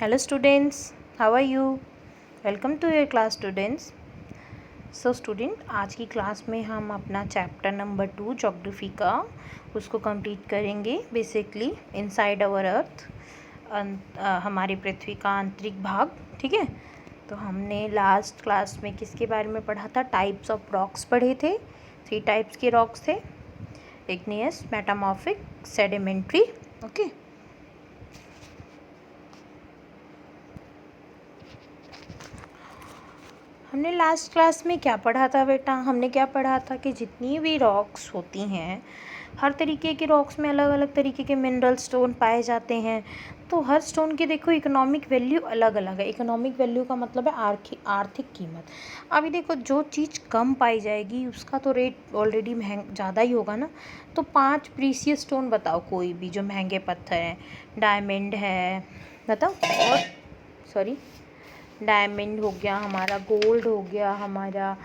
Hello students, how are you? Welcome to your class students. So student, आज की class में हम अपना चैप्टर नंबर 2 ज्योग्राफी का उसको कंप्लीट करेंगे. बेसिकली इनसाइड आवर अर्थ, हमारी पृथ्वी का आंतरिक भाग. ठीक है, तो हमने लास्ट क्लास में किसके बारे में पढ़ा था? टाइप्स ऑफ रॉक्स पढ़े थे. 3 टाइप्स के रॉक्स थे: इग्नियस, मेटामॉर्फिक, सेडिमेंट्री. ओके, हमने लास्ट क्लास में क्या पढ़ा था बेटा? हमने क्या पढ़ा था कि जितनी भी रॉक्स होती हैं, हर तरीके के रॉक्स में अलग अलग तरीके के मिनरल स्टोन पाए जाते हैं. तो हर स्टोन की देखो इकोनॉमिक वैल्यू अलग अलग है. इकोनॉमिक वैल्यू का मतलब है आर्थिक कीमत. अभी देखो, जो चीज़ कम पाई जाएगी उसका तो रेट ऑलरेडी ज़्यादा ही होगा ना. तो 5 प्रीशियस स्टोन बताओ, कोई भी जो महंगे पत्थर हैं. डायमंड है, बताओ. और सॉरी, डायमंड हो गया हमारा, गोल्ड हो गया हमारा,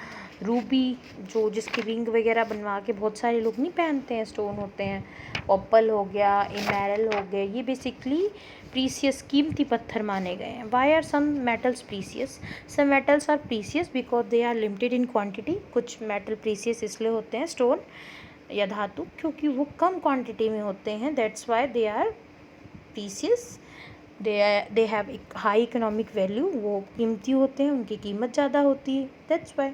रूबी जो जिसकी रिंग वगैरह बनवा के बहुत सारे लोग नहीं पहनते हैं, स्टोन होते हैं. ओपल हो गया, इमेरल हो गए. ये बेसिकली प्रीसियस, कीमती पत्थर माने गए हैं. Why are some metals precious? Some metals are precious because they are limited in quantity. कुछ मेटल प्रीसियस इसलिए होते हैं, स्टोन या धातु, क्योंकि वो कम क्वांटिटी में होते हैं. That's why they are precious. They have high economic value. वो कीमती होते हैं, उनकी कीमत ज़्यादा होती है. That's why.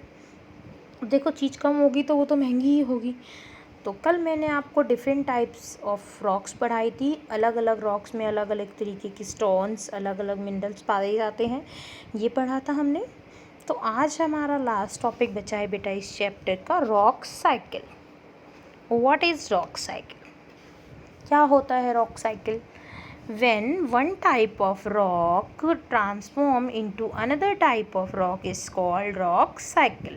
देखो, चीज़ कम होगी तो वो तो महंगी ही होगी. तो कल मैंने आपको डिफरेंट टाइप्स ऑफ रॉक्स पढ़ाई थी. अलग अलग रॉक्स में अलग अलग तरीके की स्टोन्स, अलग अलग मिनरल्स पाए जाते हैं. ये पढ़ा था हमने. तो आज हमारा लास्ट टॉपिक बचा है बेटा इस चैप्टर का, rock cycle. What is rock cycle? क्या होता है rock cycle? When one type of rock transform into another type of rock is called rock cycle.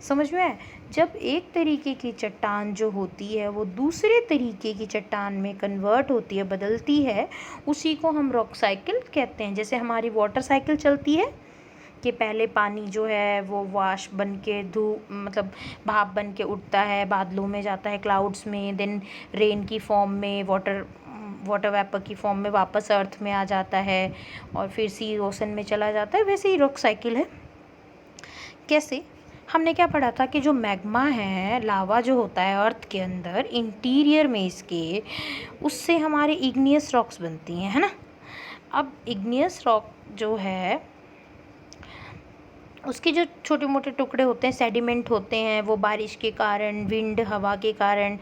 समझ में आया? जब एक तरीके की चट्टान जो होती है वो दूसरे तरीके की चट्टान में कन्वर्ट होती है, बदलती है, उसी को हम रॉक साइकिल कहते हैं. जैसे हमारी वाटर साइकिल चलती है कि पहले पानी जो है वो वाश बन के मतलब भाप बन के उठता है, बादलों में जाता है, क्लाउड्स में, देन रेन की फॉर्म में, वाटर वेपर की फॉर्म में वापस अर्थ में आ जाता है, और फिर सी ओशन में चला जाता है. वैसे ही रॉक साइकिल है. कैसे? हमने क्या पढ़ा था कि जो मैग्मा है, लावा जो होता है अर्थ के अंदर, इंटीरियर में इसके, उससे हमारे इग्नियस रॉक्स बनती हैं, है ना. अब इग्नियस रॉक जो है उसके जो छोटे मोटे टुकड़े होते हैं, सेडिमेंट होते हैं, वो बारिश के कारण, विंड, हवा के कारण,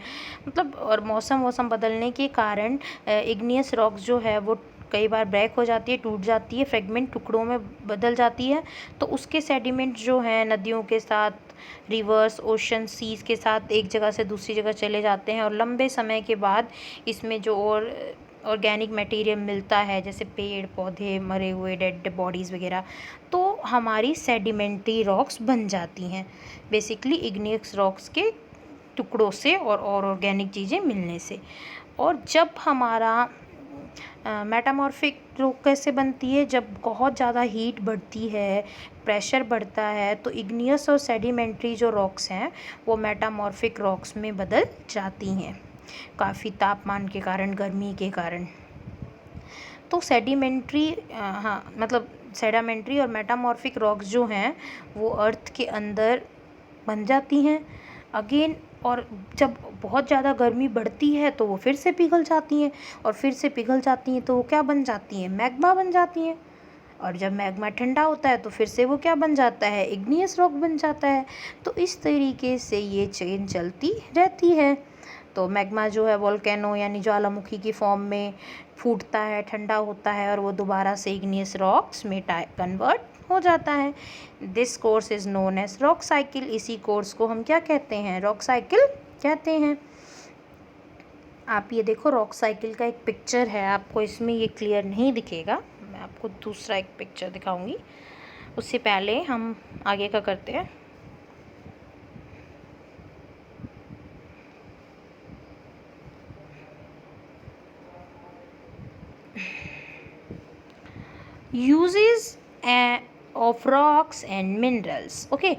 मतलब और मौसम बदलने के कारण इग्नियस रॉक्स जो है वो कई बार ब्रेक हो जाती है, टूट जाती है, फ्रेगमेंट टुकड़ों में बदल जाती है. तो उसके सेडिमेंट जो हैं नदियों के साथ, रिवर्स, ओशन, सीज के साथ एक जगह से दूसरी जगह चले जाते हैं, और लंबे समय के बाद इसमें जो और ऑर्गेनिक मटेरियल मिलता है, जैसे पेड़ पौधे, मरे हुए डेड बॉडीज़ वगैरह, तो हमारी सेडिमेंट्री रॉक्स बन जाती हैं. बेसिकली इग्नियस रॉक्स के टुकड़ों से और ऑर्गेनिक चीज़ें मिलने से. और जब हमारा मेटामॉर्फिक रॉक कैसे बनती है? जब बहुत ज़्यादा हीट बढ़ती है, प्रेशर बढ़ता है, तो इग्नियस और सेडिमेंट्री जो रॉक्स हैं वो मेटामॉर्फिक रॉक्स में बदल जाती हैं, काफ़ी तापमान के कारण, गर्मी के कारण. तो सेडिमेंट्री सेडिमेंट्री और मेटामॉर्फिक रॉक्स जो हैं वो अर्थ के अंदर बन जाती हैं अगेन. और जब बहुत ज़्यादा गर्मी बढ़ती है तो वो फिर से पिघल जाती हैं, और फिर से पिघल जाती हैं तो वो क्या बन जाती हैं? मैग्मा बन जाती हैं. और जब मैग्मा ठंडा होता है तो फिर से वो क्या बन जाता है? इग्नियस रॉक बन जाता है. तो इस तरीके से ये चेन चलती रहती है. तो मैग्मा जो है वोल्केनो यानी ज्वालामुखी की फॉर्म में फूटता है, ठंडा होता है, और वो दोबारा से इग्नियस रॉक्स में कन्वर्ट हो जाता है. This course is known as rock cycle. इसी कोर्स को हम क्या कहते हैं? रॉक साइकिल कहते हैं. आप ये देखो, रॉक साइकिल का एक पिक्चर है. आपको इसमें ये क्लियर नहीं दिखेगा, मैं आपको दूसरा एक पिक्चर दिखाऊंगी. उससे पहले हम आगे का करते हैं. Uses of rocks and minerals. Okay,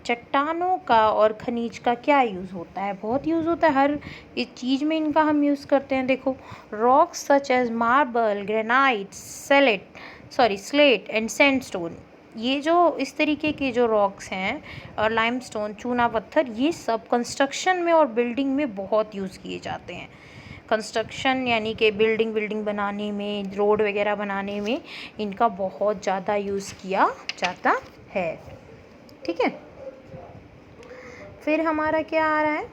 चट्टानों का और खनिज का क्या यूज़ होता है? बहुत यूज़ होता है. हर एक चीज़ में इनका हम यूज़ करते हैं. देखो, rocks such as marble, granite, slate, sorry slate and sandstone, ये जो इस तरीके के जो रॉक्स हैं और लाइमस्टोन, चूना पत्थर, ये सब कंस्ट्रक्शन में और बिल्डिंग में बहुत यूज़ किए जाते हैं। कंस्ट्रक्शन यानी कि बिल्डिंग बनाने में, रोड वगैरह बनाने में इनका बहुत ज़्यादा यूज़ किया जाता है। ठीक है, फिर हमारा क्या आ रहा है,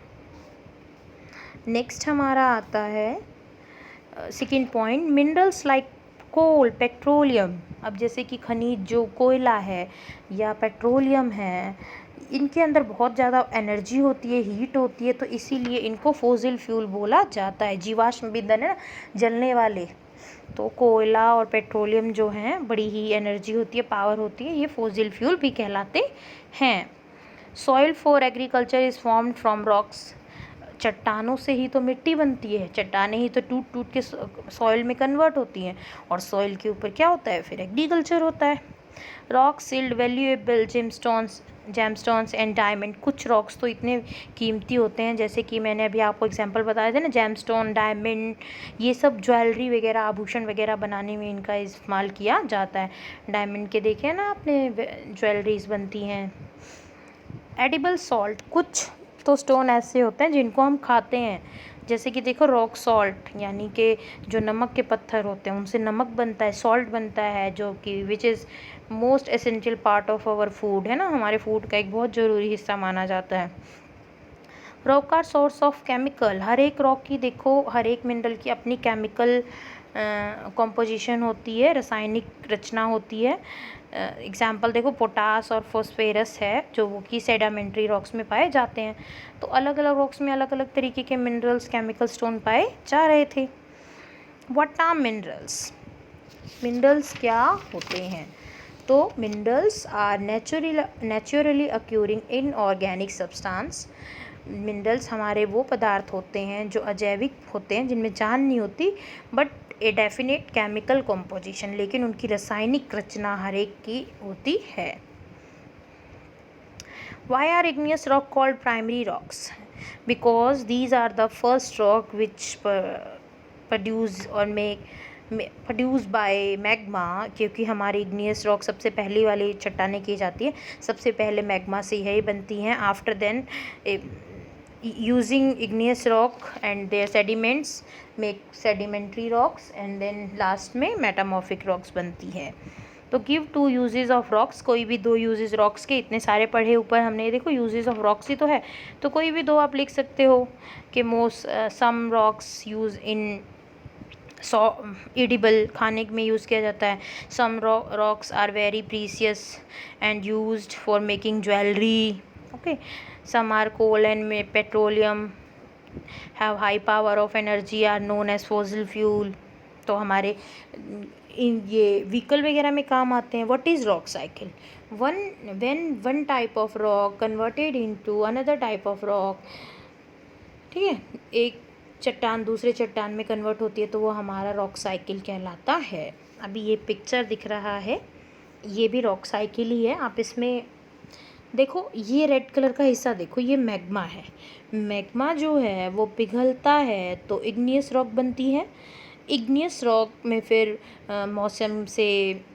नेक्स्ट हमारा आता है सेकेंड पॉइंट, मिनरल्स लाइक कोल, पेट्रोलियम। अब जैसे कि खनिज जो कोयला है या पेट्रोलियम है, इनके अंदर बहुत ज़्यादा एनर्जी होती है, हीट होती है, तो इसीलिए इनको फॉसिल फ्यूल बोला जाता है। जीवाश्म ईंधन है ना, जलने वाले, तो कोयला और पेट्रोलियम जो हैं बड़ी ही एनर्जी होती है, पावर होती है, ये फॉसिल फ्यूल भी कहलाते हैं। Soil for agriculture is formed from rocks, चट्टानों से ही तो मिट्टी बनती है, चट्टानें ही तो टूट टूट के सॉइल में कन्वर्ट होती हैं, और सॉइल के ऊपर क्या होता है, फिर एग्रीकल्चर होता है। Rocks yield valuable gemstones and diamond, कुछ रॉक्स तो इतने कीमती होते हैं, जैसे कि मैंने अभी आपको एग्जांपल बताया था ना, जेमस्टोन, डायमंड, ये सब ज्वेलरी वगैरह, आभूषण वगैरह बनाने में इनका इस्तेमाल किया जाता है। डायमंड के देखे ना आपने, ज्वेलरीज बनती हैं। एडिबल सॉल्ट, कुछ तो स्टोन ऐसे होते हैं जिनको हम खाते हैं, जैसे कि देखो रॉक सॉल्ट, यानी कि जो नमक के पत्थर होते हैं उनसे नमक बनता है, सॉल्ट बनता है, जो कि which is most essential part of our food, है ना, हमारे फूड का एक बहुत ज़रूरी हिस्सा माना जाता है। Rock are source of chemical, हर एक रॉक की देखो, हर एक मिनरल की अपनी केमिकल कॉम्पोजिशन होती है, रासायनिक रचना होती है। एग्जाम्पल देखो, पोटास और फॉस्फेरस है जो वो कि सेडामेंट्री रॉक्स में पाए जाते हैं। तो अलग अलग रॉक्स में अलग अलग तरीके के मिनरल्स, केमिकल स्टोन पाए जा रहे थे। व्हाट आर मिनरल्स, मिनरल्स क्या होते हैं, तो minerals are naturally occurring inorganic substance. Minerals हमारे वो पदार्थ होते हैं जो अजैविक होते हैं, जिनमें जान नहीं होती, but a definite chemical composition, लेकिन उनकी रासायनिक रचना हर एक की होती है। Why are igneous rock called primary rocks? Because these are the first rock which produce or produced by magma, क्योंकि हमारी igneous rock सबसे पहली वाली चट्टानें की जाती है, सबसे पहले मैग्मा से यही बनती हैं। After then using igneous rock and their sediments make sedimentary rocks, and then last में metamorphic rocks बनती है। तो give two uses of rocks, कोई भी दो यूजेस रॉक्स के, इतने सारे पढ़े ऊपर हमने, देखो यूजेस ऑफ रॉक्स ही तो है, तो कोई भी दो आप लिख सकते हो कि most some rocks use in edible, खाने में यूज़ किया जाता है। Some rocks are very precious and used for making jewellery, okay. Some are coal and petroleum have high power of energy, are known as fossil fuel, तो हमारे ये vehicle वगैरह में काम आते हैं। What is rock cycle, when one type of rock converted into another type of rock, ठीक है, एक चट्टान दूसरे चट्टान में कन्वर्ट होती है, तो वो हमारा रॉक साइकिल कहलाता है। अभी ये पिक्चर दिख रहा है, ये भी रॉक साइकिल ही है। आप इसमें देखो, ये रेड कलर का हिस्सा देखो, ये मैग्मा है। मैग्मा जो है वो पिघलता है तो इग्नियस रॉक बनती है। इग्नियस रॉक में फिर मौसम से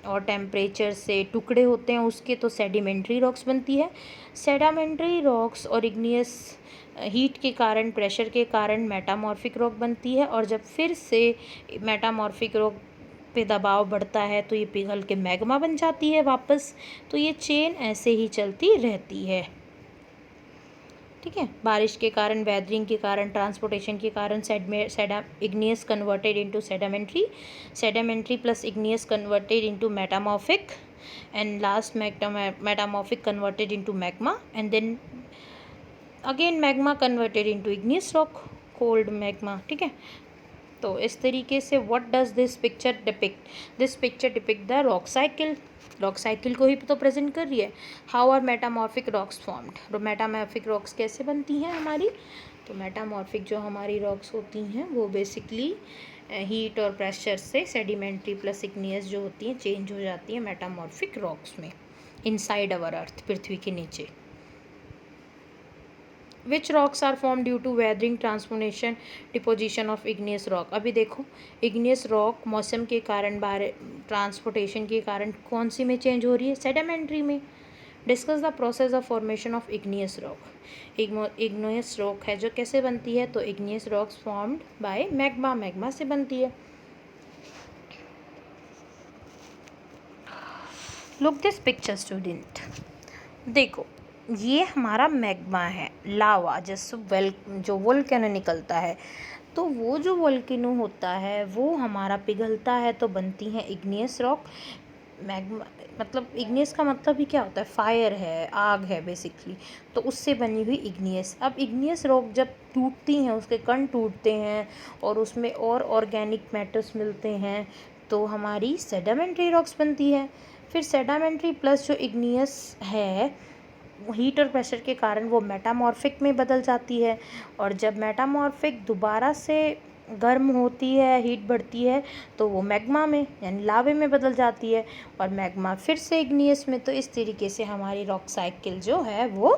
और टेम्परेचर से टुकड़े होते हैं उसके, तो सेडिमेंट्री रॉक्स बनती है। सेडिमेंट्री रॉक्स और इग्नियस हीट के कारण, प्रेशर के कारण मेटामॉर्फिक रॉक बनती है, और जब फिर से मेटामॉर्फिक रॉक पे दबाव बढ़ता है तो ये पिघल के मैग्मा बन जाती है वापस। तो ये चेन ऐसे ही चलती रहती है, ठीक है। बारिश के कारण, वेदरिंग के कारण, ट्रांसपोर्टेशन के कारण igneous converted into sedimentary, sedimentary plus igneous converted into metamorphic, and last metamorphic converted into magma, and then again magma converted into igneous rock, cold magma, ठीक है। तो इस तरीके से what does this picture depict, this picture depict the rock cycle, rock cycle को ही तो present कर रही है। How are metamorphic rocks formed, metamorphic rocks कैसे बनती हैं हमारी, तो मेटामॉर्फिक जो हमारी रॉक्स होती हैं वो बेसिकली हीट और प्रेशर से सेडिमेंट्री प्लस इग्नियस जो होती हैं चेंज हो जाती हैं मेटामॉर्फिक रॉक्स में, इनसाइड अवर अर्थ, पृथ्वी के नीचे। Which rocks are form due to weathering transformation deposition of igneous rock. अभी देखो इग्नियस रॉक मौसम के कारण बाहर ट्रांसपोर्टेशन के कारण कौन सी में चेंज हो रही है, सेडिमेंट्री में। Discuss the process of formation of igneous rock. Igneous rock है जो कैसे बनती है, तो igneous rocks formed by magma, magma से बनती है। लुक दिस पिक्चर स्टूडेंट, देखो ये हमारा मैग्मा है, लावा जैसे जो वोल्केनो निकलता है, तो वो जो वोल्केनो होता है वो हमारा पिघलता है तो बनती है इग्नियस रॉक। मैग्मा मतलब इग्नियस का मतलब ही क्या होता है, फायर है, आग है बेसिकली, तो उससे बनी हुई इग्नियस। अब इग्नियस रॉक जब टूटती हैं, उसके कण टूटते हैं और उसमें और ऑर्गेनिक मैटर्स मिलते हैं तो हमारी सेडिमेंट्री रॉक्स बनती है। फिर सेडिमेंट्री प्लस जो इग्नियस है हीट और प्रेशर के कारण वो मेटामॉर्फिक में बदल जाती है, और जब मेटामॉर्फिक दोबारा से गर्म होती है, हीट बढ़ती है, तो वो मैग्मा में यानी लावे में बदल जाती है, और मैग्मा फिर से इग्नियस में। तो इस तरीके से हमारी रॉक साइकिल जो है वो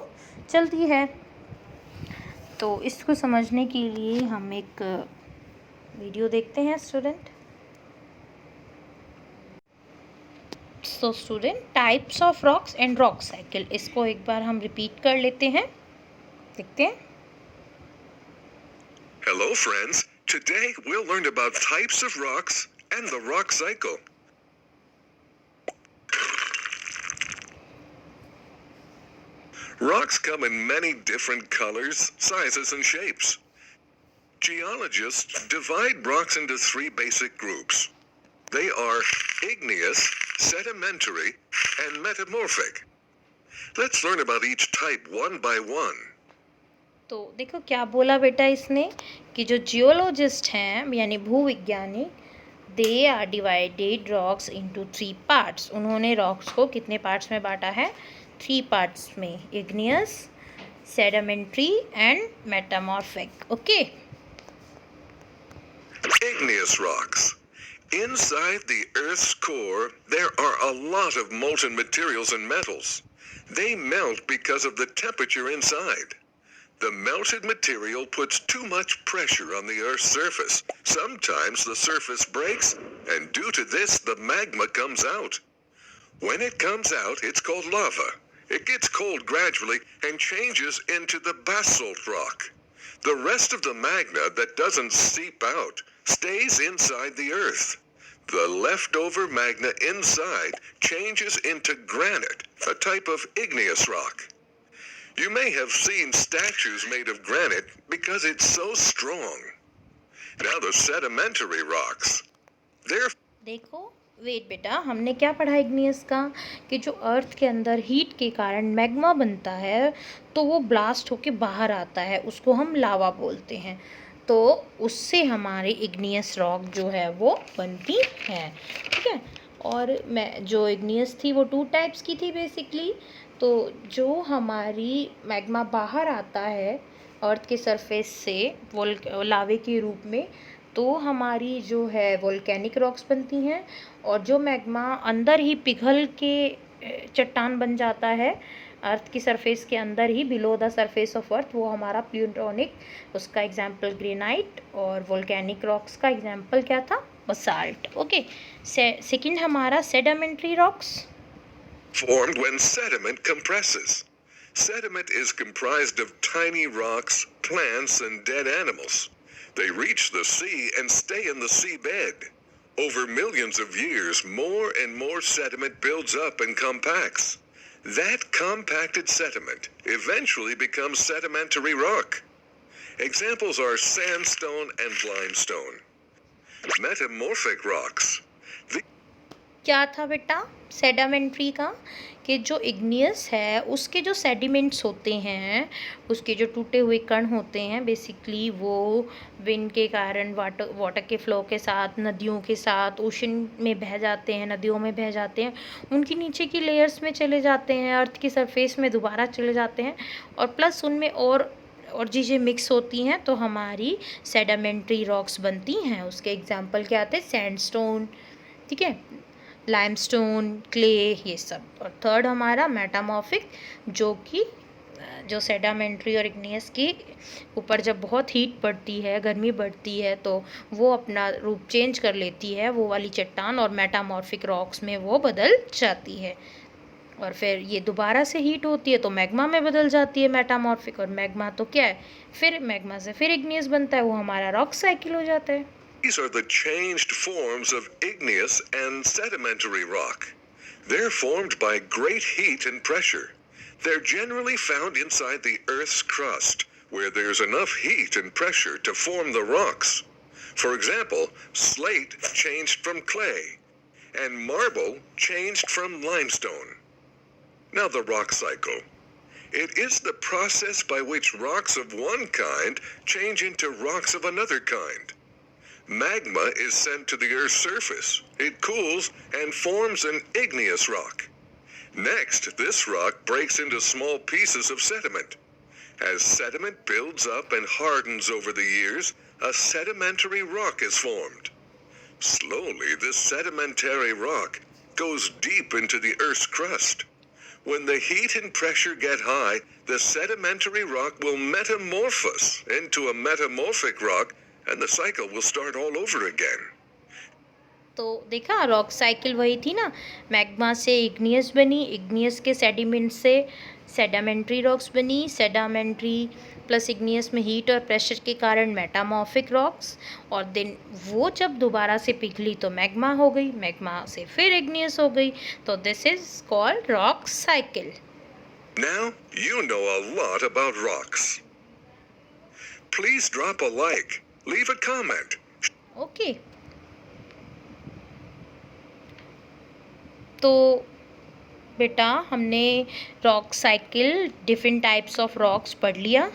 चलती है। तो इसको समझने के लिए हम एक वीडियो देखते हैं student. So student, types of rocks and rock cycle, इसको एक बार हम रिपीट कर लेते हैं, देखते हैं। Hello friends, today we'll learn about types of rocks and the rock cycle. Rocks come in many different colors, sizes, and shapes. Geologists divide rocks into three basic groups. They are igneous, sedimentary, and metamorphic. Let's learn about each type one by one. तो देखो क्या बोला बेटा इसने कि जो geologist हैं यानी भूविज्ञानी, they are divided rocks into 3 parts. उन्होंने रॉक्स को कितने पार्ट्स में बांटा है, 3 पार्ट्स में, igneous, sedimentary and metamorphic. Okay. Igneous rocks. Inside the Earth's core, there are a lot of molten materials and metals. They melt because of the temperature inside. The melted material puts too much pressure on the Earth's surface. Sometimes the surface breaks, and due to this, the magma comes out. When it comes out, it's called lava. It gets cold gradually and changes into the basalt rock. The rest of the magma that doesn't seep out stays inside the Earth. The leftover magma inside changes into granite, a type of igneous rock. You may have seen statues made of granite because it's so strong. Now the sedimentary rocks. They're देखो wait बेटा, हमने क्या पढ़ा igneous का, कि जो अर्थ के अंदर हीट के कारण मैग्मा बनता है तो वो ब्लास्ट होके बाहर आता है, उसको हम लावा बोलते हैं। तो उससे हमारी इग्नियस रॉक जो है वो बनती है, ठीक है। और मैं जो इग्नियस थी वो 2 टाइप्स की थी बेसिकली। तो जो हमारी मैग्मा बाहर आता है अर्थ के सरफेस से लावे के रूप में, तो हमारी जो है वोल्केनिक रॉक्स बनती हैं, और जो मैग्मा अंदर ही पिघल के चट्टान बन जाता है अर्थ की सरफेस के अंदर ही, below the surface of earth, वो हमारा प्लूटोनिक, उसका एग्जाम्पल ग्रेनाइट, और वोल्केनिक रॉक्स का एग्जाम्पल क्या था, बसाल्ट। ओके। सेकंड हमारा sedimentary rocks. formed when sediment compresses. Sediment is comprised of tiny rocks, plants, and dead animals. They reach the sea and stay in the seabed. Over millions of years, more and more sediment builds up and compacts. That compacted sediment eventually becomes sedimentary rock. Examples are sandstone and limestone. Metamorphic rocks. क्या था बेटा sedimentary का, कि जो igneous है उसके जो sediments होते हैं, उसके जो टूटे हुए कण होते हैं, बेसिकली वो विंड के कारण वाटर के फ्लो के साथ, नदियों के साथ ओशन में बह जाते हैं, नदियों में बह जाते हैं, उनकी नीचे की लेयर्स में चले जाते हैं, अर्थ की सरफेस में दोबारा चले जाते हैं, और प्लस उनमें और चीज़ें मिक्स होती हैं, तो हमारी सेडिमेंट्री रॉक्स बनती हैं। उसके एग्जाम्पल क्या आते हैं, सैंडस्टोन, ठीक है, लाइमस्टोन, क्ले, ये सब। और थर्ड हमारा मेटामॉर्फिक, जो कि जो सेडामेंट्री और इग्नियस की ऊपर जब बहुत हीट बढ़ती है, गर्मी बढ़ती है, तो वो अपना रूप चेंज कर लेती है, वो वाली चट्टान, और मेटामॉर्फिक रॉक्स में वो बदल जाती है। और फिर ये दोबारा से हीट होती है तो मैग्मा में बदल जाती है मेटामॉर्फिक, और मैग्मा तो क्या है, फिर मैग्मा से फिर इग्नियस बनता है, वो हमारा रॉक साइकिल हो जाता है। These are the changed forms of igneous and sedimentary rock. They're formed by great heat and pressure. They're generally found inside the Earth's crust, where there's enough heat and pressure to form the rocks. For example, slate changed from clay, and marble changed from limestone. Now the rock cycle. It is the process by which rocks of one kind change into rocks of another kind. Magma is sent to the Earth's surface. It cools and forms an igneous rock. Next, this rock breaks into small pieces of sediment. As sediment builds up and hardens over the years, a sedimentary rock is formed. Slowly, this sedimentary rock goes deep into the Earth's crust. When the heat and pressure get high, the sedimentary rock will metamorphose into a metamorphic rock, and the cycle will start all over again. तो देखा, rock cycle वही थी ना, magma से igneous बनी, igneous के sediment से सेडामेंट्री rocks बनी, सेडामेंट्री प्लस इग्नियस में हीट और प्रेशर के कारण मेटामॉर्फिक रॉक्स, और देन वो जब दोबारा से पिघली तो मैग्मा हो गई, मैग्मा से फिर इग्नियस हो गई, तो this is called rock cycle. Now you know a lot about rocks. Please drop a like, leave a comment. Okay, तो बेटा हमने rock cycle, different types of rocks पढ़ लिया।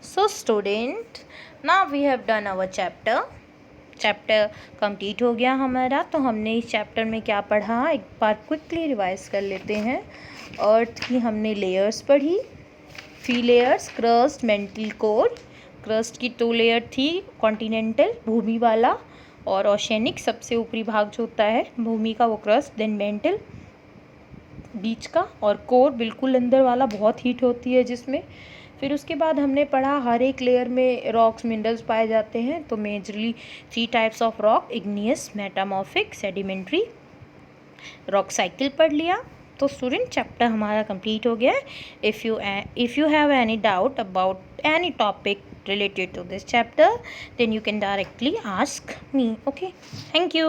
So student, now we have done our chapter complete हो गया हमारा। तो हमने इस चैप्टर में क्या पढ़ा, एक बार क्विकली रिवाइज कर लेते हैं। अर्थ की हमने लेयर्स पढ़ी, 3 layers, crust, mantle core. Crust की 2 लेयर थी, कॉन्टिनेंटल भूमि वाला, और ओशेनिक सबसे ऊपरी भाग जो होता है भूमि का वो क्रस्ट, देन मेंटल बीच का, और कोर बिल्कुल अंदर वाला, बहुत हीट होती है जिसमें। फिर उसके बाद हमने पढ़ा हर एक लेयर में रॉक्स मिनरल्स पाए जाते हैं। तो majorly 3 types of rock, igneous, metamorphic, sedimentary. Rock cycle पढ़ लिया। तो स्टूडेंट चैप्टर हमारा कंप्लीट हो गया है। If you have any doubt about any topic related to this chapter, then you can directly ask me. Okay, thank you.